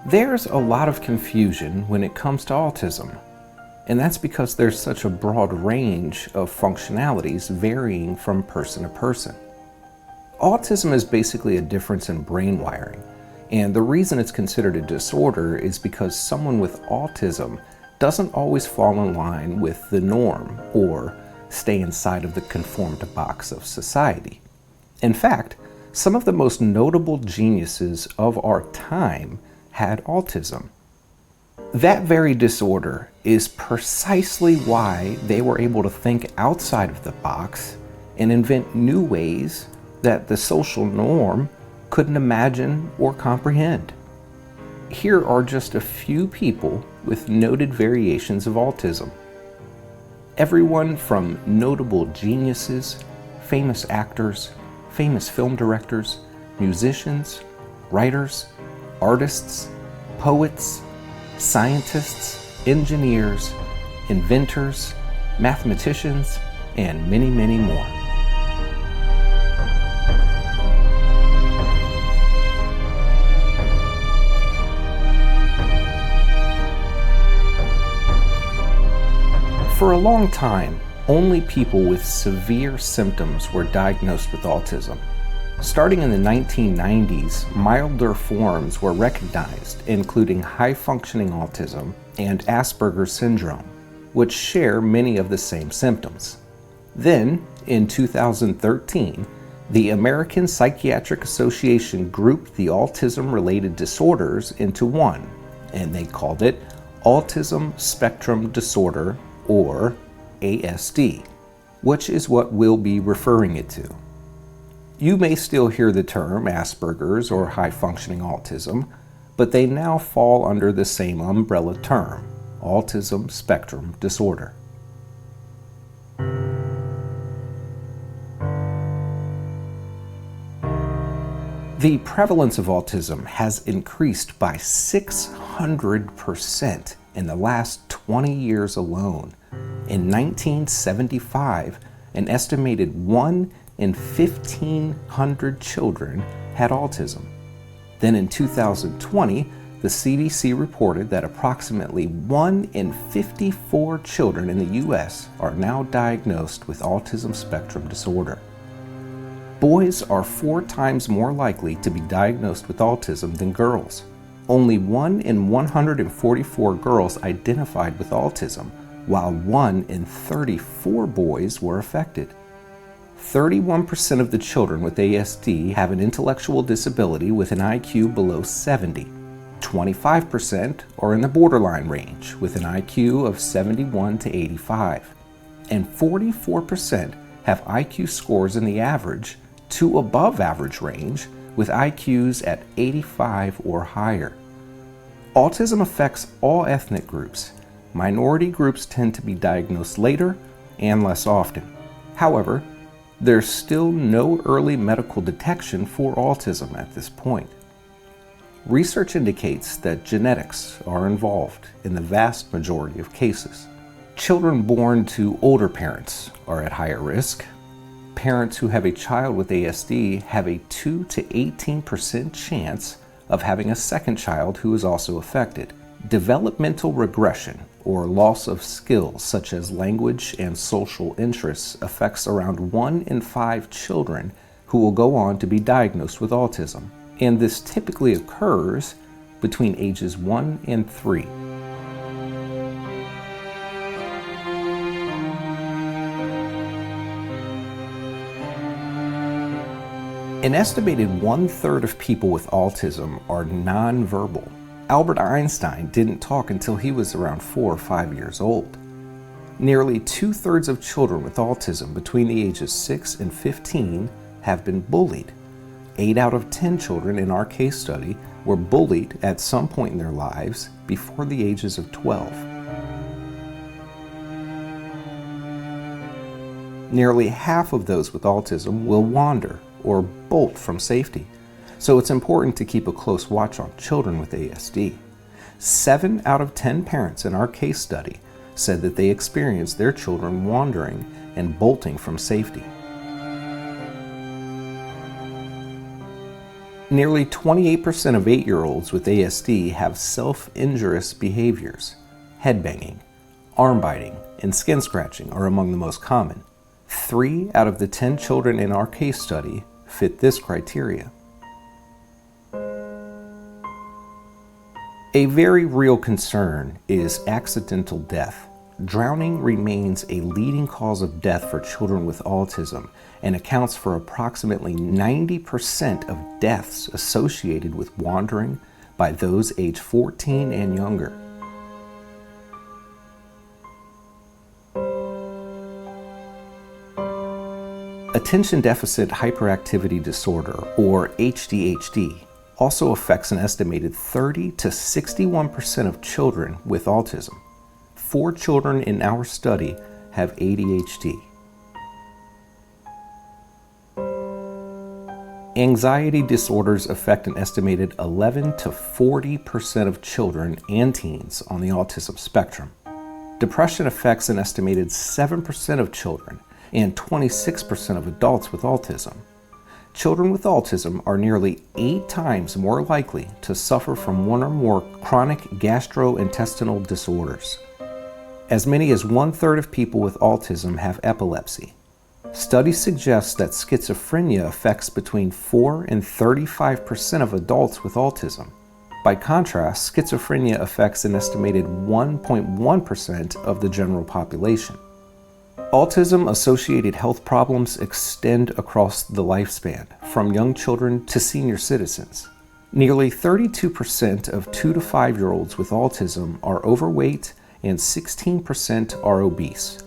There's a lot of confusion when it comes to autism, and that's because there's such a broad range of functionalities varying from person to person. Autism is basically a difference in brain wiring, and the reason it's considered a disorder is because someone with autism doesn't always fall in line with the norm or stay inside of the conformed box of society. In fact, some of the most notable geniuses of our time had autism. That very disorder is precisely why they were able to think outside of the box and invent new ways that the social norm couldn't imagine or comprehend. Here are just a few people with noted variations of autism. Everyone from notable geniuses, famous actors, famous film directors, musicians, writers, artists, poets, scientists, engineers, inventors, mathematicians, and many, many more. For a long time, only people with severe symptoms were diagnosed with autism. Starting in the 1990s, milder forms were recognized, including high-functioning autism and Asperger's syndrome, which share many of the same symptoms. Then, in 2013, the American Psychiatric Association grouped the autism-related disorders into one, and they called it Autism Spectrum Disorder, or ASD, which is what we'll be referring it to. You may still hear the term Asperger's or high-functioning autism, but they now fall under the same umbrella term, Autism Spectrum Disorder. The prevalence of autism has increased by 600% in the last 20 years alone. In 1975, an estimated 1 in 1,500 children had autism. Then in 2020, the CDC reported that approximately 1 in 54 children in the US are now diagnosed with autism spectrum disorder. Boys are 4 times more likely to be diagnosed with autism than girls. Only 1 in 144 girls identified with autism, while 1 in 34 boys were affected. 31% of the children with ASD have an intellectual disability with an IQ below 70. 25% are in the borderline range with an IQ of 71 to 85. And 44% have IQ scores in the average to above average range with IQs at 85 or higher. Autism affects all ethnic groups. Minority groups tend to be diagnosed later and less often. However, there's still no early medical detection for autism at this point. Research indicates that genetics are involved in the vast majority of cases. Children born to older parents are at higher risk. Parents who have a child with ASD have a 2 to 18% chance of having a second child who is also affected. Developmental regression, or loss of skills such as language and social interests, affects around 1 in 5 children who will go on to be diagnosed with autism, and this typically occurs between ages 1 and 3. An estimated 1/3 of people with autism are nonverbal. Albert Einstein didn't talk until he was around 4 or 5 years old. Nearly 2/3 of children with autism between the ages 6 and 15 have been bullied. 8 out of 10 children in our case study were bullied at some point in their lives before the ages of 12. Nearly half of those with autism will wander or bolt from safety. So it's important to keep a close watch on children with ASD. 7 out of 10 parents in our case study said that they experienced their children wandering and bolting from safety. Nearly 28% of 8-year-olds with ASD have self-injurious behaviors. Headbanging, arm biting, and skin scratching are among the most common. 3 out of the 10 children in our case study fit this criteria. A very real concern is accidental death. Drowning remains a leading cause of death for children with autism and accounts for approximately 90% of deaths associated with wandering by those age 14 and younger. Attention Deficit Hyperactivity Disorder, or ADHD, also affects an estimated 30 to 61% of children with autism. 4 children in our study have ADHD. Anxiety disorders affect an estimated 11 to 40% of children and teens on the autism spectrum. Depression affects an estimated 7% of children and 26% of adults with autism. Children with autism are nearly 8 times more likely to suffer from one or more chronic gastrointestinal disorders. As many as 1/3 of people with autism have epilepsy. Studies suggest that schizophrenia affects between 4 and 35% of adults with autism. By contrast, schizophrenia affects an estimated 1.1% of the general population. Autism-associated health problems extend across the lifespan, from young children to senior citizens. Nearly 32% of 2 to 5-year-olds with autism are overweight and 16% are obese.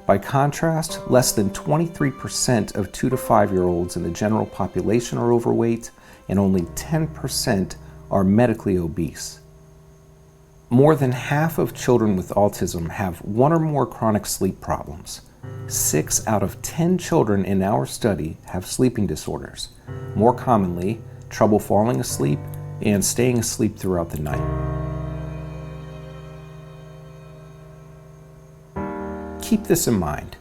By contrast, less than 23% of 2 to 5-year-olds in the general population are overweight, and only 10% are medically obese. More than half of children with autism have 1 or more chronic sleep problems. 6 out of 10 children in our study have sleeping disorders, more commonly trouble falling asleep and staying asleep throughout the night. Keep this in mind.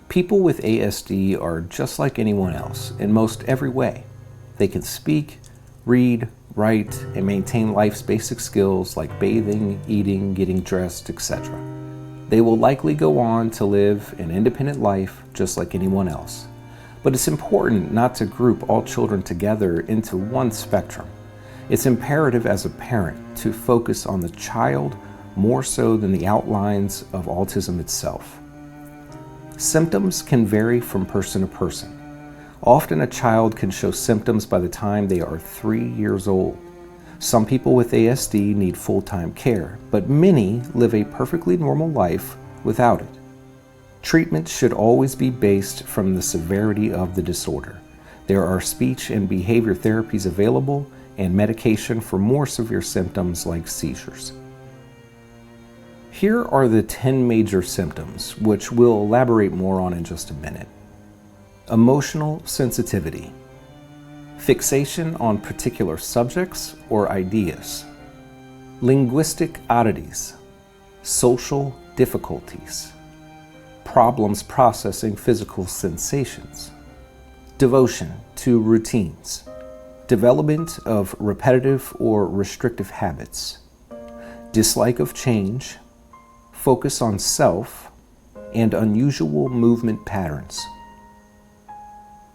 People with ASD are just like anyone else in most every way. They can speak, read, write, and maintain life's basic skills like bathing, eating, getting dressed, etc. They will likely go on to live an independent life just like anyone else. But it's important not to group all children together into one spectrum. It's imperative as a parent to focus on the child more so than the outlines of autism itself. Symptoms can vary from person to person. Often a child can show symptoms by the time they are 3 years old. Some people with ASD need full-time care, but many live a perfectly normal life without it. Treatment should always be based from the severity of the disorder. There are speech and behavior therapies available and medication for more severe symptoms like seizures. Here are the 10 major symptoms, which we'll elaborate more on in just a minute. Emotional sensitivity. Fixation on particular subjects or ideas. Linguistic oddities. Social difficulties. Problems processing physical sensations. Devotion to routines. Development of repetitive or restrictive habits. Dislike of change. Focus on self, and unusual movement patterns.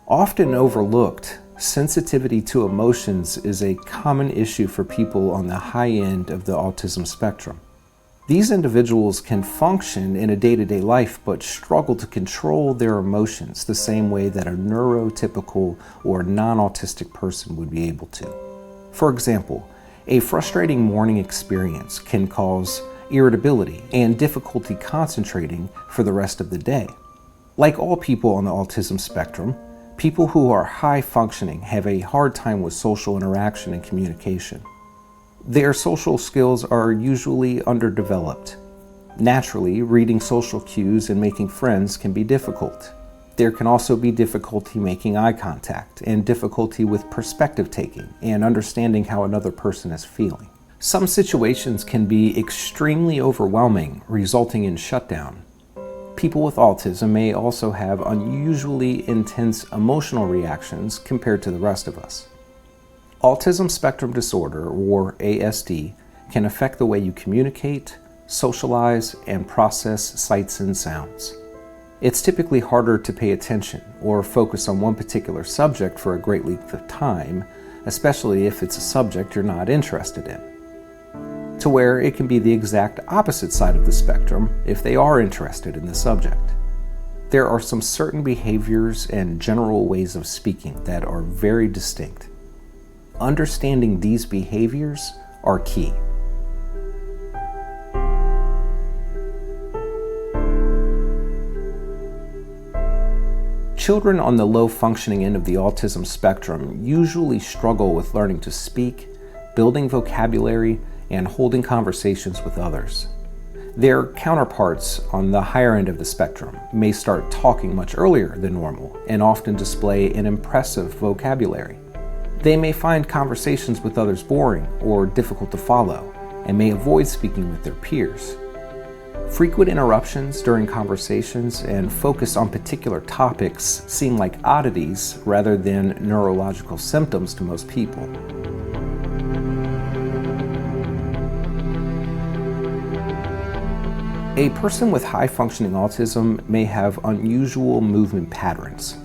Often overlooked, sensitivity to emotions is a common issue for people on the high end of the autism spectrum. These individuals can function in a day-to-day life but struggle to control their emotions the same way that a neurotypical or non-autistic person would be able to. For example, a frustrating morning experience can cause irritability and difficulty concentrating for the rest of the day. Like all people on the autism spectrum, people who are high functioning have a hard time with social interaction and communication. Their social skills are usually underdeveloped. Naturally, reading social cues and making friends can be difficult. There can also be difficulty making eye contact and difficulty with perspective taking and understanding how another person is feeling. Some situations can be extremely overwhelming, resulting in shutdown. People with autism may also have unusually intense emotional reactions compared to the rest of us. Autism Spectrum Disorder, or ASD, can affect the way you communicate, socialize, and process sights and sounds. It's typically harder to pay attention or focus on one particular subject for a great length of time, especially if it's a subject you're not interested in, to where it can be the exact opposite side of the spectrum if they are interested in the subject. There are some certain behaviors and general ways of speaking that are very distinct. Understanding these behaviors are key. Children on the low-functioning end of the autism spectrum usually struggle with learning to speak, building vocabulary, and holding conversations with others. Their counterparts on the higher end of the spectrum may start talking much earlier than normal and often display an impressive vocabulary. They may find conversations with others boring or difficult to follow and may avoid speaking with their peers. Frequent interruptions during conversations and focus on particular topics seem like oddities rather than neurological symptoms to most people. A person with high-functioning autism may have unusual movement patterns.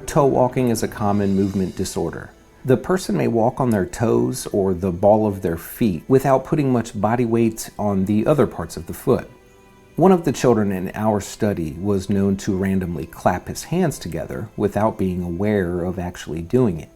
Toe walking is a common movement disorder. The person may walk on their toes or the ball of their feet without putting much body weight on the other parts of the foot. One of the children in our study was known to randomly clap his hands together without being aware of actually doing it.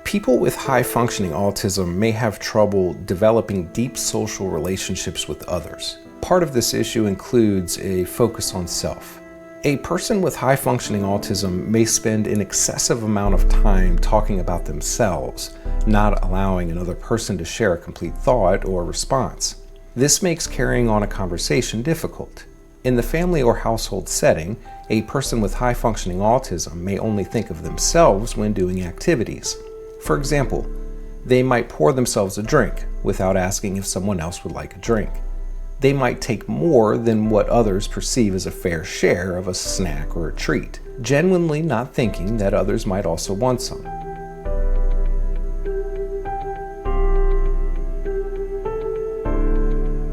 People with high-functioning autism may have trouble developing deep social relationships with others. Part of this issue includes a focus on self. A person with high-functioning autism may spend an excessive amount of time talking about themselves, not allowing another person to share a complete thought or response. This makes carrying on a conversation difficult. In the family or household setting, a person with high-functioning autism may only think of themselves when doing activities. For example, they might pour themselves a drink without asking if someone else would like a drink. They might take more than what others perceive as a fair share of a snack or a treat, genuinely not thinking that others might also want some.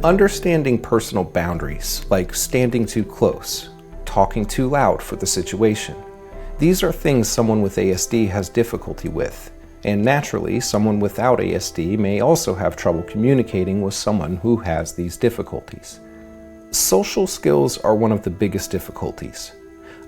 Understanding personal boundaries, like standing too close, talking too loud for the situation. These are things someone with ASD has difficulty with. And naturally, someone without ASD may also have trouble communicating with someone who has these difficulties. Social skills are one of the biggest difficulties.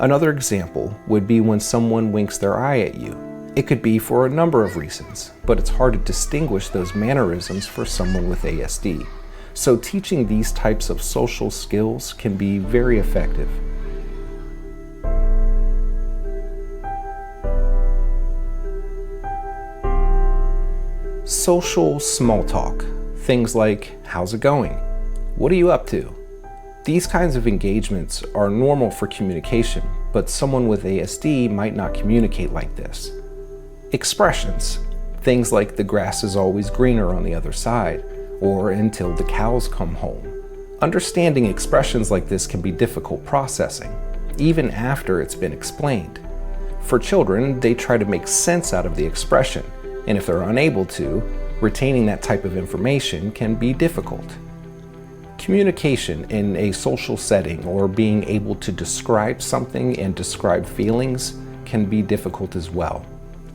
Another example would be when someone winks their eye at you. It could be for a number of reasons, but it's hard to distinguish those mannerisms for someone with ASD. So teaching these types of social skills can be very effective. Social small talk. Things like, how's it going? What are you up to? These kinds of engagements are normal for communication, but someone with ASD might not communicate like this. Expressions. Things like the grass is always greener on the other side, or until the cows come home. Understanding expressions like this can be difficult processing, even after it's been explained. For children, they try to make sense out of the expression, and if they're unable to, retaining that type of information can be difficult. Communication in a social setting or being able to describe something and describe feelings can be difficult as well.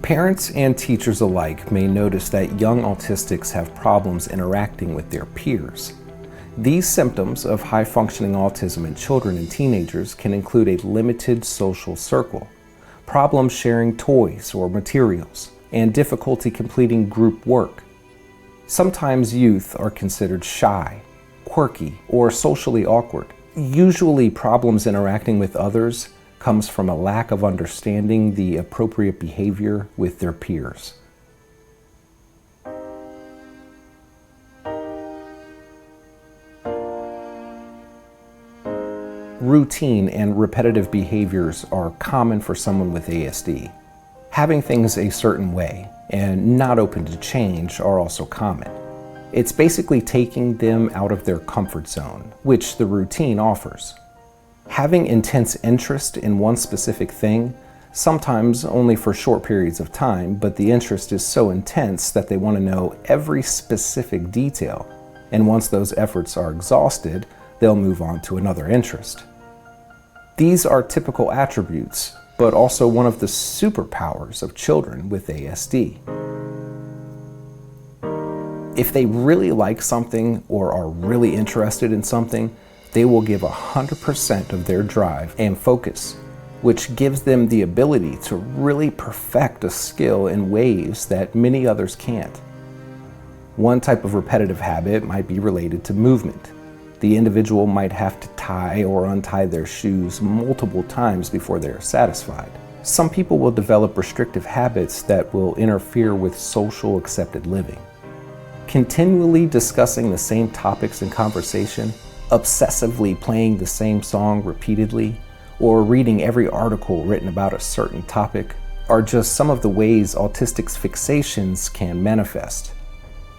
Parents and teachers alike may notice that young autistics have problems interacting with their peers. These symptoms of high-functioning autism in children and teenagers can include a limited social circle, problems sharing toys or materials, and difficulty completing group work. Sometimes youth are considered shy, quirky, or socially awkward. Usually problems interacting with others comes from a lack of understanding the appropriate behavior with their peers. Routine and repetitive behaviors are common for someone with ASD. Having things a certain way and not open to change are also common. It's basically taking them out of their comfort zone, which the routine offers. Having intense interest in one specific thing, sometimes only for short periods of time, but the interest is so intense that they want to know every specific detail, and once those efforts are exhausted, they'll move on to another interest. These are typical attributes, but also one of the superpowers of children with ASD. If they really like something or are really interested in something, they will give 100% of their drive and focus, which gives them the ability to really perfect a skill in ways that many others can't. One type of repetitive habit might be related to movement. The individual might have to tie or untie their shoes multiple times before they are satisfied. Some people will develop restrictive habits that will interfere with social accepted living. Continually discussing the same topics in conversation, obsessively playing the same song repeatedly, or reading every article written about a certain topic are just some of the ways autistic's fixations can manifest.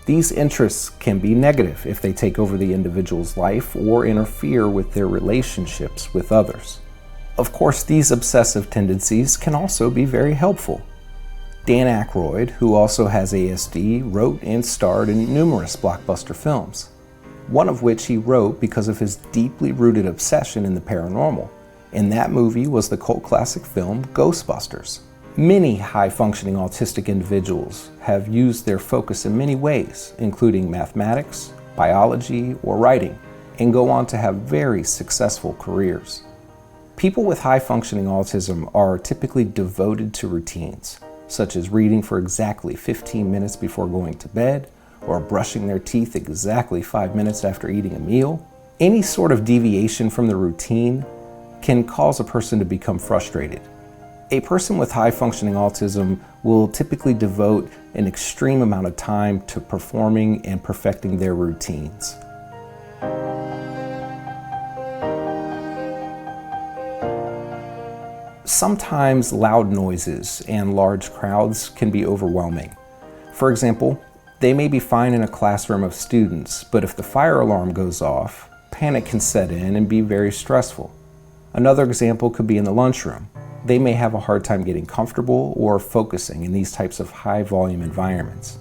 These interests can be negative if they take over the individual's life or interfere with their relationships with others. Of course, these obsessive tendencies can also be very helpful. Dan Aykroyd, who also has ASD, wrote and starred in numerous blockbuster films, one of which he wrote because of his deeply rooted obsession in the paranormal, and that movie was the cult classic film Ghostbusters. Many high-functioning autistic individuals have used their focus in many ways, including mathematics, biology, or writing, and go on to have very successful careers. People with high-functioning autism are typically devoted to routines, such as reading for exactly 15 minutes before going to bed, or brushing their teeth exactly 5 minutes after eating a meal. Any sort of deviation from the routine can cause a person to become frustrated. A person with high-functioning autism will typically devote an extreme amount of time to performing and perfecting their routines. Sometimes loud noises and large crowds can be overwhelming. For example, they may be fine in a classroom of students, but if the fire alarm goes off, panic can set in and be very stressful. Another example could be in the lunchroom. They may have a hard time getting comfortable or focusing in these types of high-volume environments.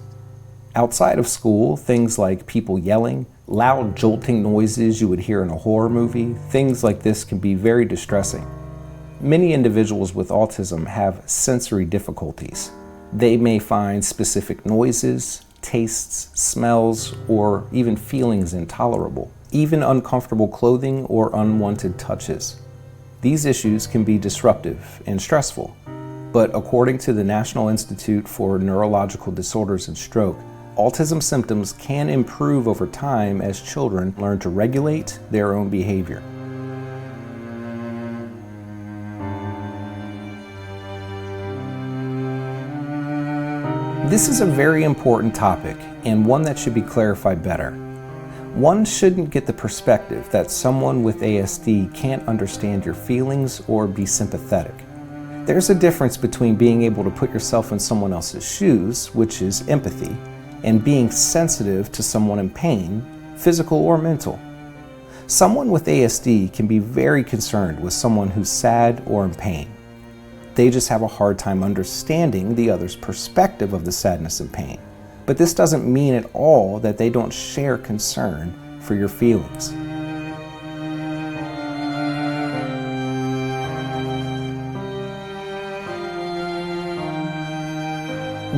Outside of school, things like people yelling, loud jolting noises you would hear in a horror movie, things like this can be very distressing. Many individuals with autism have sensory difficulties. They may find specific noises, tastes, smells, or even feelings intolerable, even uncomfortable clothing or unwanted touches. These issues can be disruptive and stressful, but according to the National Institute for Neurological Disorders and Stroke, autism symptoms can improve over time as children learn to regulate their own behavior. This is a very important topic and one that should be clarified better. One shouldn't get the perspective that someone with ASD can't understand your feelings or be sympathetic. There's a difference between being able to put yourself in someone else's shoes, which is empathy, and being sensitive to someone in pain, physical or mental. Someone with ASD can be very concerned with someone who's sad or in pain. They just have a hard time understanding the other's perspective of the sadness and pain. But this doesn't mean at all that they don't share concern for your feelings.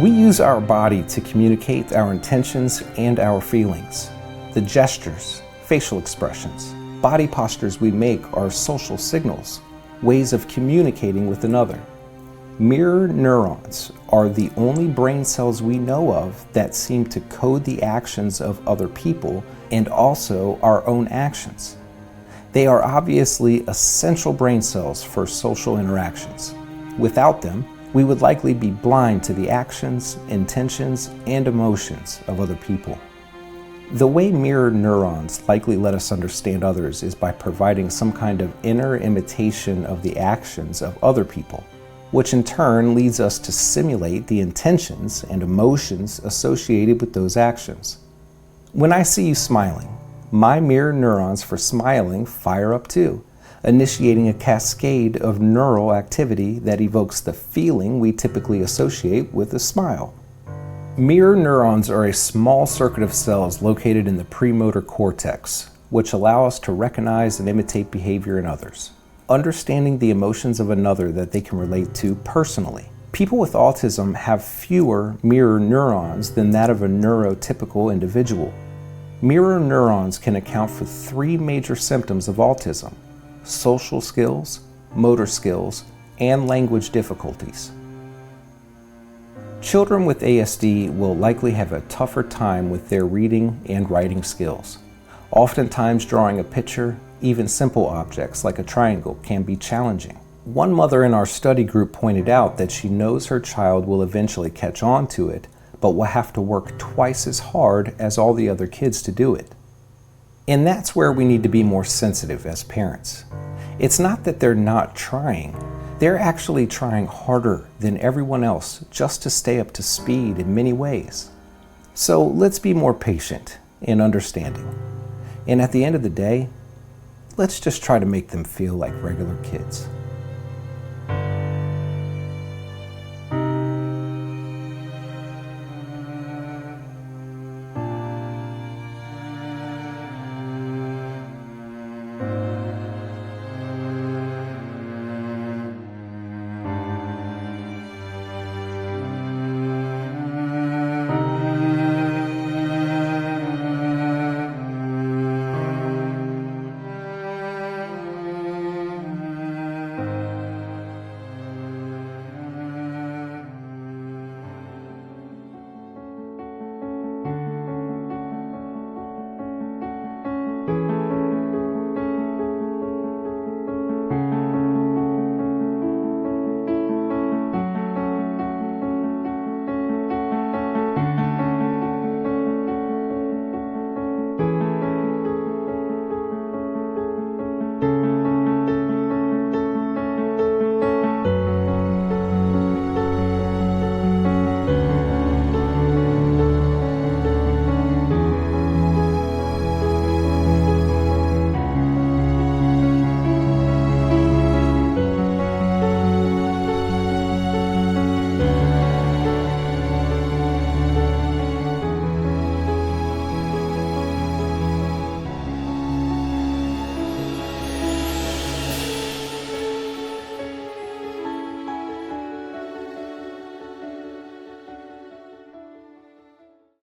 We use our body to communicate our intentions and our feelings. The gestures, facial expressions, body postures we make are social signals, ways of communicating with another. Mirror neurons are the only brain cells we know of that seem to code the actions of other people and also our own actions. They are obviously essential brain cells for social interactions. Without them, we would likely be blind to the actions, intentions, and emotions of other people. The way mirror neurons likely let us understand others is by providing some kind of inner imitation of the actions of other people, which in turn leads us to simulate the intentions and emotions associated with those actions. When I see you smiling, my mirror neurons for smiling fire up too. initiating a cascade of neural activity that evokes the feeling we typically associate with a smile. Mirror neurons are a small circuit of cells located in the premotor cortex, which allow us to recognize and imitate behavior in others, understanding the emotions of another that they can relate to personally. People with autism have fewer mirror neurons than that of a neurotypical individual. Mirror neurons can account for 3 major symptoms of autism: social skills, motor skills, and language difficulties. Children with ASD will likely have a tougher time with their reading and writing skills. Oftentimes, drawing a picture, even simple objects like a triangle, can be challenging. One mother in our study group pointed out that she knows her child will eventually catch on to it, but will have to work twice as hard as all the other kids to do it. And that's where we need to be more sensitive as parents. It's not that they're not trying. They're actually trying harder than everyone else just to stay up to speed in many ways. So let's be more patient and understanding. And at the end of the day, let's just try to make them feel like regular kids.